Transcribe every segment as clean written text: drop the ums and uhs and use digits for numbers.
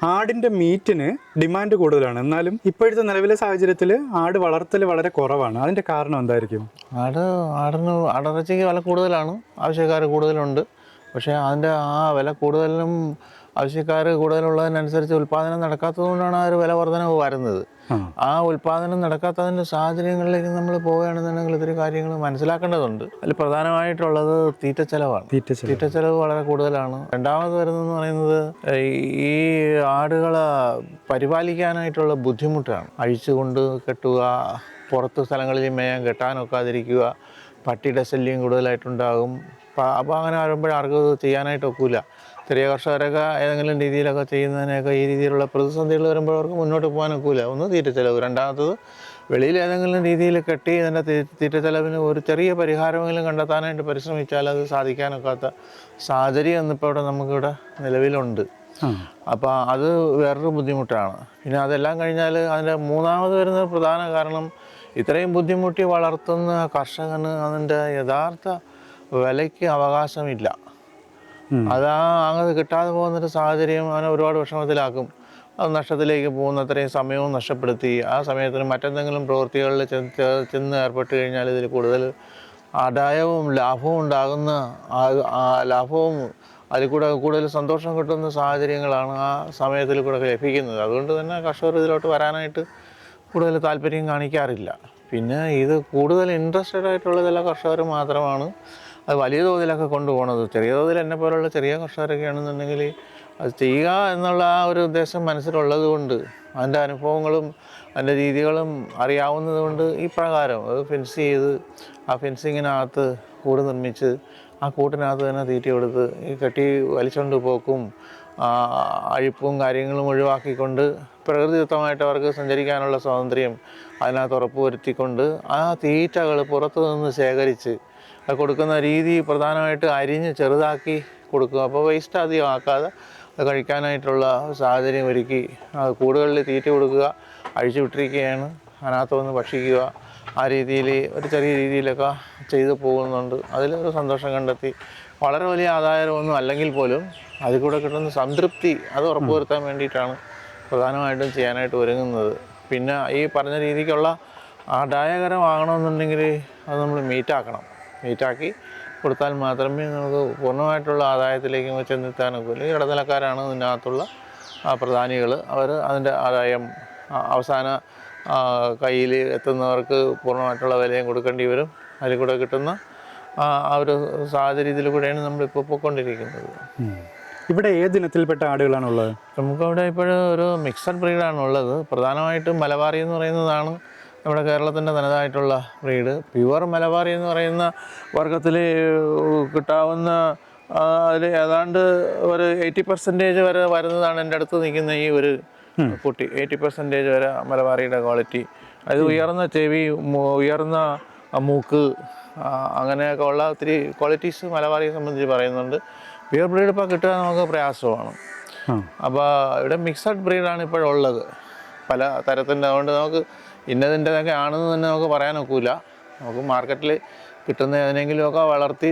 ആടിൻ്റെ മീറ്റിന് ഡിമാൻഡ് കൂടുതലാണ്, എന്നാലും ഇപ്പോഴത്തെ നിലവിലെ സാഹചര്യത്തിൽ ആട് വളർത്തൽ വളരെ കുറവാണ്. അതിൻ്റെ കാരണം എന്തായിരിക്കും? ആടിറച്ചിക്ക് വില കൂടുതലാണ്, ആവശ്യക്കാർ കൂടുതലുണ്ട്. പക്ഷേ അതിൻ്റെ ആ വില കൂടുതലിനും ആവശ്യക്കാർ കൂടുതലുള്ളതിനനുസരിച്ച് ഉൽപ്പാദനം നടക്കാത്തതുകൊണ്ടാണ് ആ ഒരു വില വർധനവ് വരുന്നത്. ആ ഉൽപ്പാദനം നടക്കാത്തതിൻ്റെ സാഹചര്യങ്ങളിലേക്ക് നമ്മൾ പോവുകയാണെന്നുണ്ടെങ്കിൽ ഇത്തിരി കാര്യങ്ങൾ മനസ്സിലാക്കേണ്ടതുണ്ട്. അതിൽ പ്രധാനമായിട്ടുള്ളത് തീറ്റച്ചെലവാണ്. തീറ്റച്ചെലവ് വളരെ കൂടുതലാണ്. രണ്ടാമത് വരുന്നതെന്ന് പറയുന്നത് ഈ ആടുകളെ പരിപാലിക്കാനായിട്ടുള്ള ബുദ്ധിമുട്ടാണ്. അഴിച്ചുകൊണ്ട് കെട്ടുക, പുറത്ത് സ്ഥലങ്ങളിൽ മേയാൻ കെട്ടാനൊക്കാതിരിക്കുക, പട്ടിയുടെ ശല്യം കൂടുതലായിട്ടുണ്ടാകും. അപ്പോൾ അങ്ങനെ വരുമ്പോൾ ആർക്കും ഇത് ചെയ്യാനായിട്ട് ഒക്കില്ല. ചെറിയ കർഷകരൊക്കെ ഏതെങ്കിലും രീതിയിലൊക്കെ ചെയ്യുന്നതിനൊക്കെ ഈ രീതിയിലുള്ള പ്രതിസന്ധികൾ വരുമ്പോൾ അവർക്ക് മുന്നോട്ട് പോകാൻ ഒക്കില്ല. ഒന്ന് തീറ്റച്ചെലവ്, രണ്ടാമത്തത് വെളിയിൽ ഏതെങ്കിലും രീതിയിൽ കെട്ടി ഇതിൻ്റെ തീറ്റച്ചെലവിന് ഒരു ചെറിയ പരിഹാരമെങ്കിലും കണ്ടെത്താനായിട്ട് പരിശ്രമിച്ചാൽ അത് സാധിക്കാനൊക്കാത്ത സാഹചര്യം എന്നിപ്പോൾ ഇവിടെ നമുക്കിവിടെ നിലവിലുണ്ട്. അപ്പോൾ അത് വേറൊരു ബുദ്ധിമുട്ടാണ്. പിന്നെ അതെല്ലാം കഴിഞ്ഞാൽ അതിൻ്റെ മൂന്നാമത് വരുന്ന പ്രധാന കാരണം ഇത്രയും ബുദ്ധിമുട്ടി വളർത്തുന്ന കർഷകന് അതിൻ്റെ യഥാർത്ഥ വിലയ്ക്ക് അവകാശമില്ല. അങ്ങനെ കിട്ടാതെ പോകുന്നൊരു സാഹചര്യം അവനെ ഒരുപാട് വിഷമത്തിലാക്കും. അത് നഷ്ടത്തിലേക്ക് പോകുന്ന അത്രയും സമയവും നഷ്ടപ്പെടുത്തി ആ സമയത്തിന് മറ്റെന്തെങ്കിലും പ്രവൃത്തികളിൽ ചെന്ന് ഏർപ്പെട്ട് കഴിഞ്ഞാൽ ഇതിൽ കൂടുതൽ ആദായവും ലാഭവും ഉണ്ടാകുന്ന ലാഭവും അതിൽ കൂടെ കൂടുതൽ സന്തോഷം കിട്ടുന്ന സാഹചര്യങ്ങളാണ് ആ സമയത്തിൽ കൂടെ ലഭിക്കുന്നത്. അതുകൊണ്ട് തന്നെ കർഷകർ ഇതിലോട്ട് വരാനായിട്ട് കൂടുതൽ താല്പര്യം കാണിക്കാറില്ല. പിന്നെ ഇത് കൂടുതൽ ഇൻട്രസ്റ്റഡ് ആയിട്ടുള്ള ചില കർഷകർ മാത്രമാണ് അത് വലിയ തോതിലൊക്കെ കൊണ്ടുപോകുന്നത്. ചെറിയ തോതിൽ എന്നെ പോലുള്ള ചെറിയ കർഷകരൊക്കെ ആണെന്നുണ്ടെങ്കിൽ അത് ചെയ്യുക എന്നുള്ള ആ ഒരു ഉദ്ദേശം മനസ്സിലുള്ളത് കൊണ്ട് അതിൻ്റെ അനുഭവങ്ങളും അതിൻ്റെ രീതികളും അറിയാവുന്നത് കൊണ്ട് ഈ പ്രകാരം അത് ഫെൻസ് ചെയ്ത് ആ ഫെൻസിങ്ങിനകത്ത് കൂട് നിർമ്മിച്ച് ആ കൂട്ടിനകത്ത് തന്നെ തീറ്റ കൊടുത്ത് ഈ കെട്ടി വലിച്ചുകൊണ്ട് പോക്കും അഴിപ്പും കാര്യങ്ങളും ഒഴിവാക്കിക്കൊണ്ട് പ്രകൃതിദത്തമായിട്ട് അവർക്ക് സഞ്ചരിക്കാനുള്ള സ്വാതന്ത്ര്യം അതിനകത്ത് ഉറപ്പുവരുത്തിക്കൊണ്ട് ആ തീറ്റകൾ പുറത്തു നിന്ന് ശേഖരിച്ച് അത് കൊടുക്കുന്ന രീതി പ്രധാനമായിട്ട് അരിഞ്ഞ് ചെറുതാക്കി കൊടുക്കുക. അപ്പോൾ വേസ്റ്റ് അധികം ആക്കാതെ അത് കഴിക്കാനായിട്ടുള്ള സാഹചര്യം ഒരുക്കി കൂടുകളിൽ തീറ്റ കൊടുക്കുക, അഴിച്ചു വിട്ടിരിക്കുകയാണ്, അതിനകത്ത് വന്ന് ഭക്ഷിക്കുക. ആ രീതിയിൽ ഒരു ചെറിയ രീതിയിലൊക്കെ ചെയ്തു പോകുന്നുണ്ട്. അതിലൊരു സന്തോഷം കണ്ടെത്തി വളരെ വലിയ ആദായമൊന്നും അല്ലെങ്കിൽ പോലും അതിൽ കൂടെ കിട്ടുന്ന സംതൃപ്തി അത് ഉറപ്പുവരുത്താൻ വേണ്ടിയിട്ടാണ് പ്രധാനമായിട്ടും ചെയ്യാനായിട്ട് ഒരുങ്ങുന്നത്. പിന്നെ ഈ പറഞ്ഞ രീതിക്കുള്ള ആദായകരമാകണമെന്നുണ്ടെങ്കിൽ അത് നമ്മൾ മീറ്റാക്കി കൊടുത്താൽ മാത്രമേ നമുക്ക് പൂർണ്ണമായിട്ടുള്ള ആദായത്തിലേക്ക് ചെന്നെത്താനൊക്കെ. ഈ ഇടനിലക്കാരാണ് ഇതിനകത്തുള്ള പ്രധാനികൾ. അവർ അതിൻ്റെ ആദായം അവസാന കയ്യിൽ എത്തുന്നവർക്ക് പൂർണ്ണമായിട്ടുള്ള വിലയും കൊടുക്കേണ്ടി വരും. അതിൽ കൂടെ കിട്ടുന്ന ആ ഒരു സാഹചര്യത്തിൽ കൂടെയാണ് നമ്മളിപ്പോൾ പോയിക്കൊണ്ടിരിക്കുന്നത്. ഇവിടെ ഏത് ഇനത്തിൽപ്പെട്ട ആടുകളാണുള്ളത്? നമുക്കവിടെ ഇപ്പോഴും ഒരു മിക്സഡ് ബ്രീഡാണുള്ളത്. പ്രധാനമായിട്ടും മലബാറി എന്ന് പറയുന്നതാണ് നമ്മുടെ കേരളത്തിൻ്റെ തനതായിട്ടുള്ള ബ്രീഡ്. പ്യുവർ മലബാറി എന്ന് പറയുന്ന വർഗത്തിൽ കിട്ടാവുന്ന അതിൽ ഏതാണ്ട് ഒരു 80% വരെ വരുന്നതാണ് എൻ്റെ അടുത്ത് നിൽക്കുന്ന ഈ ഒരു കുട്ടി. 80% വരെ മലബാറിയുടെ ക്വാളിറ്റി. അത് ഉയർന്ന ചെവി, ഉയർന്ന മൂക്ക്, അങ്ങനെയൊക്കെ ഉള്ള ഒത്തിരി ക്വാളിറ്റീസ് മലബാറിയെ സംബന്ധിച്ച് പറയുന്നുണ്ട്. പ്യുവർ ബ്രീഡ് ഇപ്പോൾ കിട്ടുക നമുക്ക് പ്രയാസമാണ്. അപ്പോൾ ഇവിടെ മിക്സഡ് ബ്രീഡാണ് ഇപ്പോഴുള്ളത് പല തരത്തിൻ്റെ. അതുകൊണ്ട് നമുക്ക് ഇന്നതിൻ്റെതൊക്കെ ആണെന്ന് തന്നെ നമുക്ക് പറയാനൊക്കില്ല. നമുക്ക് മാർക്കറ്റിൽ കിട്ടുന്ന ഏതെങ്കിലുമൊക്കെ വളർത്തി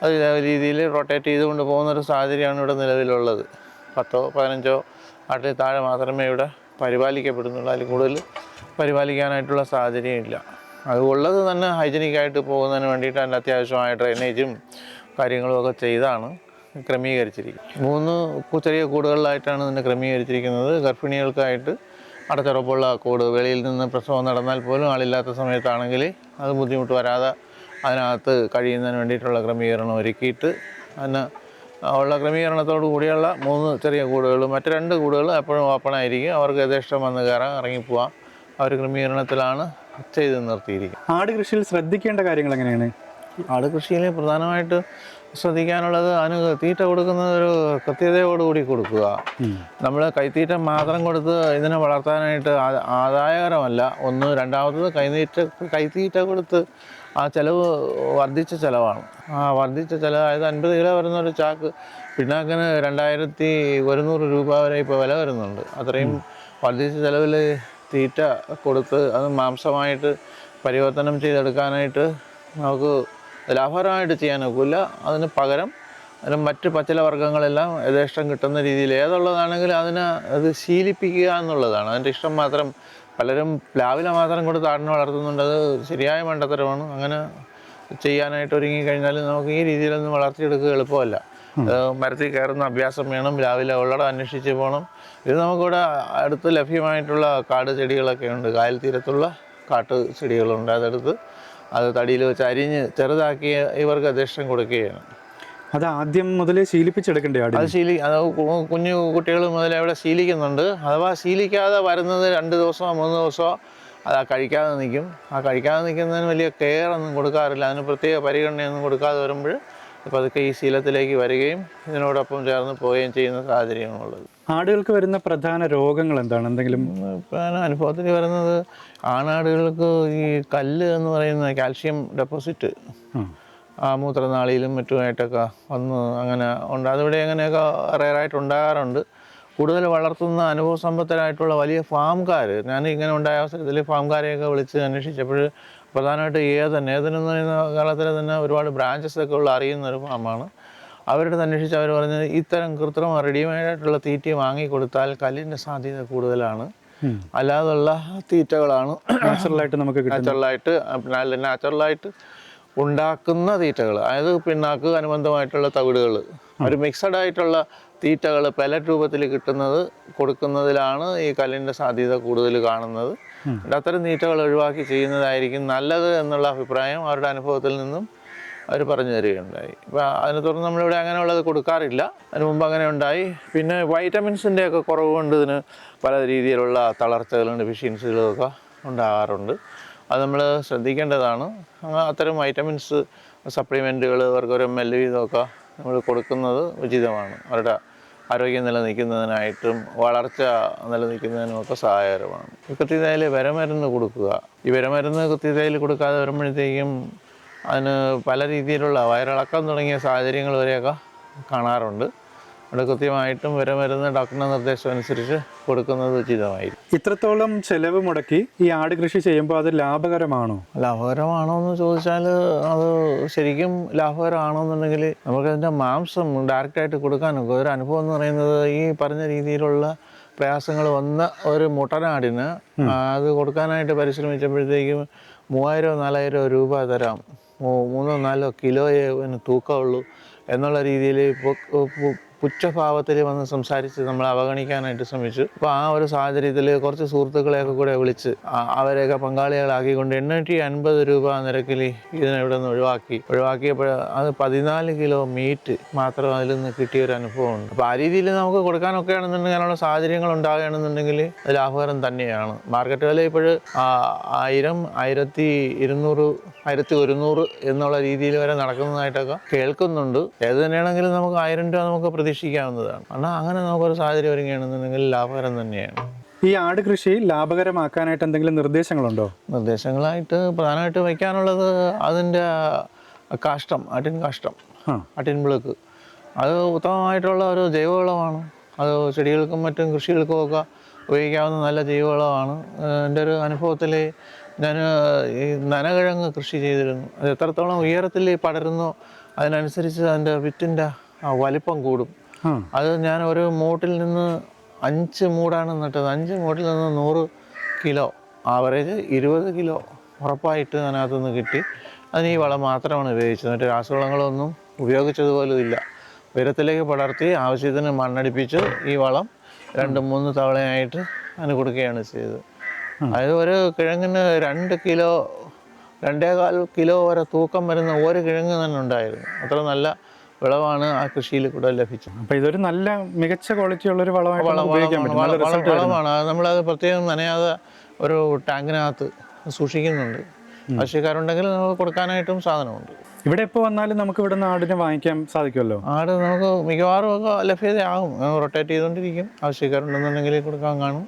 അത് രീതിയിൽ റൊട്ടേറ്റ് ചെയ്തുകൊണ്ട് പോകുന്നൊരു സാഹചര്യമാണ് ഇവിടെ നിലവിലുള്ളത്. 10-15 ആട്ടിൽ താഴെ മാത്രമേ ഇവിടെ പരിപാലിക്കപ്പെടുന്നുള്ളൂ. അതിൽ കൂടുതൽ പരിപാലിക്കാനായിട്ടുള്ള സാഹചര്യം ഇല്ല. അതുള്ളത് തന്നെ ഹൈജനിക്കായിട്ട് പോകുന്നതിന് വേണ്ടിയിട്ട് അതിൻ്റെ അത്യാവശ്യമായ ഡ്രെയിനേജും കാര്യങ്ങളുമൊക്കെ ചെയ്താണ് ക്രമീകരിച്ചിരിക്കുന്നത്. 3 ചെറിയ കൂടുകളിലായിട്ടാണ് ഇതിനെ ക്രമീകരിച്ചിരിക്കുന്നത്. ഗർഭിണികൾക്കായിട്ട് അടച്ചുറപ്പുള്ള കൂട്, വെളിയിൽ നിന്ന് പ്രസവം നടന്നാൽ പോലും ആളില്ലാത്ത സമയത്താണെങ്കിൽ അത് ബുദ്ധിമുട്ട് വരാതെ അതിനകത്ത് കഴിയുന്നതിന് വേണ്ടിയിട്ടുള്ള ക്രമീകരണം ഒരുക്കിയിട്ട് അതിന് ഉള്ള ക്രമീകരണത്തോടു കൂടിയുള്ള 3 ചെറിയ കൂടുകൾ. മറ്റ് 2 കൂടുകൾ എപ്പോഴും ഓപ്പണായിരിക്കും. അവർക്ക് യഥേഷ്ടം വന്ന് കയറാം, ഇറങ്ങിപ്പോവാം. ആ ഒരു ക്രമീകരണത്തിലാണ് ചെയ്ത് നിർത്തിയിരിക്കുന്നത്. ആട് കൃഷിയിൽ ശ്രദ്ധിക്കേണ്ട കാര്യങ്ങൾ എങ്ങനെയാണ്? ആട് കൃഷിയിൽ പ്രധാനമായിട്ട് ശ്രദ്ധിക്കാനുള്ളത് അതിന് തീറ്റ കൊടുക്കുന്നത് ഒരു കൃത്യതയോടുകൂടി കൊടുക്കുക. നമ്മൾ കൈത്തീറ്റ മാത്രം കൊടുത്ത് ഇതിനെ വളർത്താനായിട്ട് ആദായകരമല്ല. രണ്ടാമത്തത് കൈത്തീറ്റ കൊടുത്ത് ആ ചിലവ് വർദ്ധിച്ച ചിലവാണ്. വർദ്ധിച്ച ചിലവ്, അതായത് 50 കിലോ വരുന്ന ഒരു ചാക്ക് പിണ്ണാക്കിന് 2100 രൂപ വരെ ഇപ്പോൾ വില വരുന്നുണ്ട്. അത്രയും വർദ്ധിച്ച ചിലവിൽ തീറ്റ കൊടുത്ത് അത് മാംസമായിട്ട് പരിവർത്തനം ചെയ്തെടുക്കാനായിട്ട് നമുക്ക് ലാഭകരമായിട്ട് ചെയ്യാൻ ഒക്കില്ല. അതിന് പകരം അതിന് മറ്റ് പച്ചില വർഗ്ഗങ്ങളെല്ലാം യഥേഷ്ടം കിട്ടുന്ന രീതിയിൽ ഏതുള്ളതാണെങ്കിലും അതിനെ അത് ശീലിപ്പിക്കുക എന്നുള്ളതാണ് അതിൻ്റെ ഇഷ്ടം. മാത്രം പലരും പ്ലാവില മാത്രം കൊടുത്ത് ആടിനെ വളർത്തുന്നുണ്ട്. അത് ശരിയായ മണ്ടത്തരമാണ്. അങ്ങനെ ചെയ്യാനായിട്ട് ഒരുങ്ങിക്കഴിഞ്ഞാൽ നമുക്ക് ഈ രീതിയിലൊന്നും വളർത്തിയെടുക്കുക എളുപ്പമല്ല. മരത്തിൽ കയറുന്ന അഭ്യാസം വേണം, രാവിലെ ഉള്ളടം അന്വേഷിച്ച് പോകണം. ഇത് നമുക്കിവിടെ അടുത്ത് ലഭ്യമായിട്ടുള്ള കാട് ചെടികളൊക്കെ ഉണ്ട്, കായൽ തീരത്തുള്ള കാട്ട് ചെടികളുണ്ട്. അതെടുത്ത് അത് തടിയിൽ വെച്ച് അരിഞ്ഞ് ചെറുതാക്കി ഇവർക്ക് യഥേഷ്ടം കൊടുക്കുകയാണ്. അത് ആദ്യം മുതലേ ശീലിപ്പിച്ചെടുക്കണ്ടേ ആട്? അത് കുഞ്ഞു കുട്ടികൾ മുതലേ അവിടെ ശീലിക്കുന്നുണ്ട്. അഥവാ ശീലിക്കാതെ വരുന്നത് 2 ദിവസമോ 3 ദിവസമോ അത് കഴിക്കാതെ നിൽക്കും. ആ കഴിക്കാതെ നിൽക്കുന്നതിന് വലിയ കെയർ ഒന്നും കൊടുക്കാറില്ല. അതിന് പ്രത്യേക പരിഗണനയൊന്നും കൊടുക്കാതെ വരുമ്പോൾ പതുക്കെ ഈ ശീലത്തിലേക്ക് വരികയും ഇതിനോടൊപ്പം ചേർന്ന് പോവുകയും ചെയ്യുന്ന സാഹചര്യമാണുള്ളത്. ആടുകൾക്ക് വരുന്ന പ്രധാന രോഗങ്ങൾ എന്താണ്? എന്തെങ്കിലും പ്രധാന അനുഭവത്തിൽ വരുന്നത് ആണാടുകൾക്ക് ഈ കല്ല് എന്ന് പറയുന്ന കാൽഷ്യം ഡെപ്പോസിറ്റ് മൂത്രനാളിയിലും മറ്റുമായിട്ടൊക്കെ വന്ന് അങ്ങനെ ഉണ്ട്. അതിവിടെ അങ്ങനെയൊക്കെ റെയറായിട്ട് ഉണ്ടാകാറുണ്ട്. കൂടുതൽ വളർത്തുന്ന അനുഭവസമ്പത്തരായിട്ടുള്ള വലിയ ഫാംകാർ, ഞാൻ ഇങ്ങനെ ഉണ്ടായ അവസരത്തിൽ ഫാംകാരെയൊക്കെ വിളിച്ച് അന്വേഷിച്ചപ്പോൾ പ്രധാനമായിട്ട് ഏതെന്ന് പറയുന്ന കാലത്തിൽ തന്നെ ഒരുപാട് ബ്രാഞ്ചസൊക്കെ ഉള്ള അറിയുന്നൊരു ഫാമാണ്. അവരുടെ അന്വേഷിച്ച് അവർ പറഞ്ഞത് ഇത്തരം കൃത്രിമ റെഡിമെയ്ഡായിട്ടുള്ള തീറ്റ വാങ്ങിക്കൊടുത്താൽ കല്ലിൻ്റെ സാധ്യത കൂടുതലാണ്. അല്ലാതുള്ള തീറ്റകളാണ് നാച്ചുറലായിട്ട് നമുക്ക് നാച്ചുറലായിട്ട് ഉണ്ടാക്കുന്ന തീറ്റകൾ. അതായത് പിണ്ണാക്ക് അനുബന്ധമായിട്ടുള്ള തവിടുകൾ, ഒരു മിക്സഡ് ആയിട്ടുള്ള തീറ്റകൾ പെലറ്റ് രൂപത്തിൽ കൊടുക്കുന്നതിലാണ് ഈ കല്ലിൻ്റെ സാധ്യത കൂടുതൽ കാണുന്നത്. അത്തരം തീറ്റകൾ ഒഴിവാക്കി ചെയ്യുന്നതായിരിക്കും നല്ലത് എന്നുള്ള അഭിപ്രായം അവരുടെ അനുഭവത്തിൽ നിന്നും അവർ പറഞ്ഞു തരികയുണ്ടായി. അപ്പോൾ അതിനെ തുടർന്ന് നമ്മളിവിടെ അങ്ങനെയുള്ളത് കൊടുക്കാറില്ല. അതിന് മുമ്പ് അങ്ങനെ ഉണ്ടായി. പിന്നെ വൈറ്റമിൻസിൻ്റെ ഒക്കെ കുറവ് കൊണ്ട് ഇതിന് പല രീതിയിലുള്ള തളർച്ചകളും ഡെഫിഷ്യൻസികളും ഒക്കെ ഉണ്ടാകാറുണ്ട്. അത് നമ്മൾ ശ്രദ്ധിക്കേണ്ടതാണ്. അത്തരം വൈറ്റമിൻസ് സപ്ലിമെൻറ്റുകൾ അവർക്ക് ഒരു ml വീതമൊക്കെ നമ്മൾ കൊടുക്കുന്നത് ഉചിതമാണ്. അവരുടെ ആരോഗ്യം നിലനിൽക്കുന്നതിനായിട്ടും വളർച്ച നിലനിൽക്കുന്നതിനുമൊക്കെ സഹായകരമാണ്. കൃത്യതയിൽ വിരമരുന്ന് കൊടുക്കുക. ഈ വിരമരുന്ന് കൃത്യതയിൽ കൊടുക്കാതെ വരുമ്പോഴത്തേക്കും അതിന് പല രീതിയിലുള്ള വയറിളക്കം തുടങ്ങിയ സാഹചര്യങ്ങൾ വരെയൊക്കെ കാണാറുണ്ട്. അവിടെ കൃത്യമായിട്ടും വിരമരുന്ന് ഡോക്ടറുടെ നിർദ്ദേശം അനുസരിച്ച് കൊടുക്കുന്നത് ഉചിതമായിരിക്കും. ഇത്രത്തോളം ചെലവ് മുടക്കി ഈ ആട് കൃഷി ചെയ്യുമ്പോൾ അത് ലാഭകരമാണോ? ലാഭകരമാണോ എന്ന് ചോദിച്ചാൽ അത് ശരിക്കും ലാഭകരമാണോന്നുണ്ടെങ്കിൽ നമുക്കതിൻ്റെ മാംസം ഡയറക്റ്റായിട്ട് കൊടുക്കാനൊക്കെ ഒരു അനുഭവം എന്ന് പറയുന്നത് ഈ പറഞ്ഞ രീതിയിലുള്ള പ്രയാസങ്ങൾ വന്ന ഒരു മുട്ടനാടിന് അത് കൊടുക്കാനായിട്ട് പരിശ്രമിച്ചപ്പോഴത്തേക്കും 3000-4000 രൂപ തരാം, 3-4 കിലോയെ തൂക്കമുള്ളൂ എന്നുള്ള രീതിയിൽ പുച്ഛഭാവത്തിൽ വന്ന് സംസാരിച്ച് നമ്മൾ അവഗണിക്കാനായിട്ട് ശ്രമിച്ചു. അപ്പോൾ ആ ഒരു സാഹചര്യത്തിൽ കുറച്ച് സുഹൃത്തുക്കളെയൊക്കെ കൂടെ വിളിച്ച് അവരെയൊക്കെ പങ്കാളികളാക്കിക്കൊണ്ട് 850 രൂപ നിരക്കിൽ ഇതിനെവിടെ നിന്ന് ഒഴിവാക്കിയപ്പോൾ അത് 14 കിലോ മീറ്റ് മാത്രം അതിൽ നിന്ന് കിട്ടിയൊരു അനുഭവമുണ്ട്. അപ്പോൾ ആ രീതിയിൽ നമുക്ക് കൊടുക്കാനൊക്കെ ആണെന്നുണ്ടെങ്കിൽ അതിനുള്ള സാഹചര്യങ്ങൾ ഉണ്ടാകുകയാണെന്നുണ്ടെങ്കിൽ അത് ലാഭകരം തന്നെയാണ്. മാർക്കറ്റ് വില ഇപ്പോൾ 1000, 1200, 1100 എന്നുള്ള രീതിയിൽ വരെ നടക്കുന്നതായിട്ടൊക്കെ കേൾക്കുന്നുണ്ട്. ഏത് തന്നെയാണെങ്കിലും നമുക്ക് 1000 രൂപ നമുക്ക് പ്രതീക്ഷിക്കാവുന്നതാണ്. കാരണം അങ്ങനെ നമുക്കൊരു സാഹചര്യം ഒരുങ്ങുകയാണെന്നുണ്ടെങ്കിൽ ലാഭകരം തന്നെയാണ്. ഈ ആട് കൃഷി ലാഭകരമാക്കാനായിട്ട് എന്തെങ്കിലും നിർദ്ദേശങ്ങളുണ്ടോ? നിർദ്ദേശങ്ങളായിട്ട് പ്രധാനമായിട്ട് വയ്ക്കാനുള്ളത് അതിൻ്റെ കാഷ്ടം, ആട്ടിൻ പിളുക്ക്. അത് ഉത്തമമായിട്ടുള്ള ഒരു ജൈവവളമാണ്. അത് ചെടികൾക്കും മറ്റും കൃഷികൾക്കും ഒക്കെ ഉപയോഗിക്കാവുന്ന നല്ല ജൈവവളമാണ്. എൻ്റെ ഒരു അനുഭവത്തിൽ ഞാൻ ഈ നനകിഴങ്ങ് കൃഷി ചെയ്തിരുന്നു. അത് എത്രത്തോളം ഉയരത്തിൽ പടരുന്നോ അതിനനുസരിച്ച് അതിൻ്റെ വിത്തിൻ്റെ വലിപ്പം കൂടും. അത് ഞാൻ ഒരു മൂട്ടിൽ നിന്ന് 5 മൂടാണ് നട്ടത്. 5 മൂട്ടിൽ നിന്ന് 100 കിലോ, ആവറേജ് 20 കിലോ ഉറപ്പായിട്ട് അതിനകത്തുനിന്ന് കിട്ടി. അതിന് ഈ വളം മാത്രമാണ് ഉപയോഗിച്ചത്. മറ്റു രാസവളങ്ങളൊന്നും ഉപയോഗിച്ചതുപോലും ഇല്ല. ഉയരത്തിലേക്ക് പടർത്തി ആവശ്യത്തിന് മണ്ണടിപ്പിച്ച് ഈ വളം 2-3 തവണയായിട്ട് അതിന് കൊടുക്കുകയാണ് ചെയ്തത്. അതായത് ഒരു കിഴങ്ങിന് 2 കിലോ 2.25 കിലോ വരെ തൂക്കം വരുന്ന ഒരു കിഴങ്ങ് തന്നെ ഉണ്ടായിരുന്നു. അത്ര നല്ല വിളവാണ് ആ കൃഷിയിൽ കൂടെ ലഭിച്ചത്. അപ്പോൾ ഇതൊരു നല്ല മികച്ച ക്വാളിറ്റി ഉള്ളൊരു വളമാണ്. നമ്മളത് പ്രത്യേകം നനയാതെ ഒരു ടാങ്കിനകത്ത് സൂക്ഷിക്കുന്നുണ്ട്. ആവശ്യക്കാരുണ്ടെങ്കിൽ നമുക്ക് കൊടുക്കാനായിട്ടും സാധനമുണ്ട്. ഇവിടെ എപ്പോൾ വന്നാലും നമുക്ക് ഇവിടെ നിന്ന് ആടിനെ വാങ്ങിക്കാൻ സാധിക്കുമല്ലോ? ആട് നമുക്ക് മിക്കവാറും ഒക്കെ ലഭ്യതയാകും. റൊട്ടേറ്റ് ചെയ്തുകൊണ്ടിരിക്കും. ആവശ്യക്കാരുണ്ടെന്നുണ്ടെങ്കിൽ കൊടുക്കാൻ കാണും.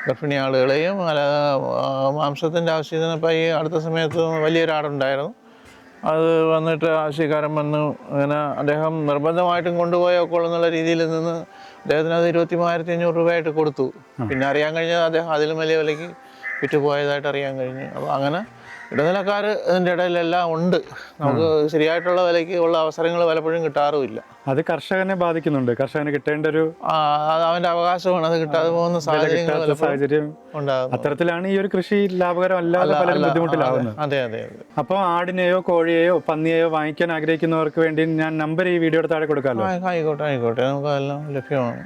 ഗർഭിണി ആളുകളെയും മാംസത്തിൻ്റെ ആവശ്യത്തിന് ഇപ്പോൾ ഈ അടുത്ത സമയത്ത് വലിയൊരാടുണ്ടായിരുന്നു. അത് വന്നിട്ട് ആവശ്യക്കാരൻ വന്ന് അങ്ങനെ അദ്ദേഹം നിർബന്ധമായിട്ടും കൊണ്ടുപോയൊക്കെ എന്നുള്ള രീതിയിൽ നിന്ന് അദ്ദേഹത്തിന് അത് 23,500 രൂപയായിട്ട് കൊടുത്തു. പിന്നെ അറിയാൻ കഴിഞ്ഞത് അദ്ദേഹം അതിലും വലിയ വിലയ്ക്ക് വിറ്റ് പോയതായിട്ട് അറിയാൻ കഴിഞ്ഞു. അപ്പോൾ അങ്ങനെ ഇടനിലക്കാർ ഇതിൻ്റെ ഇടയിലെല്ലാം ഉണ്ട്. നമുക്ക് ശരിയായിട്ടുള്ള വിലയ്ക്ക് ഉള്ള അവസരങ്ങൾ പലപ്പോഴും കിട്ടാറുമില്ല. അത് കർഷകനെ ബാധിക്കുന്നുണ്ട്. കർഷകന് കിട്ടേണ്ട ഒരു അത് അവൻ്റെ അവകാശമാണ്. അത് കിട്ടാതെ പോകുന്ന സാഹചര്യങ്ങൾ സാഹചര്യം ഉണ്ടാകും. അത്തരത്തിലാണ് ഈ ഒരു കൃഷി ലാഭകരമല്ലാതെ പലരും ബുദ്ധിമുട്ടിലാവുന്നത്. അതെ അതെ അതെ. അപ്പോൾ ആടിനെയോ കോഴിയെയോ പന്നിയെയോ വാങ്ങിക്കാൻ ആഗ്രഹിക്കുന്നവർക്ക് വേണ്ടി ഞാൻ നമ്പർ ഈ വീഡിയോയുടെ താഴെ കൊടുക്കാമല്ലോ. ആയിക്കോട്ടെ ആയിക്കോട്ടെ, നമുക്ക് അതെല്ലാം ലഭ്യമാണ്.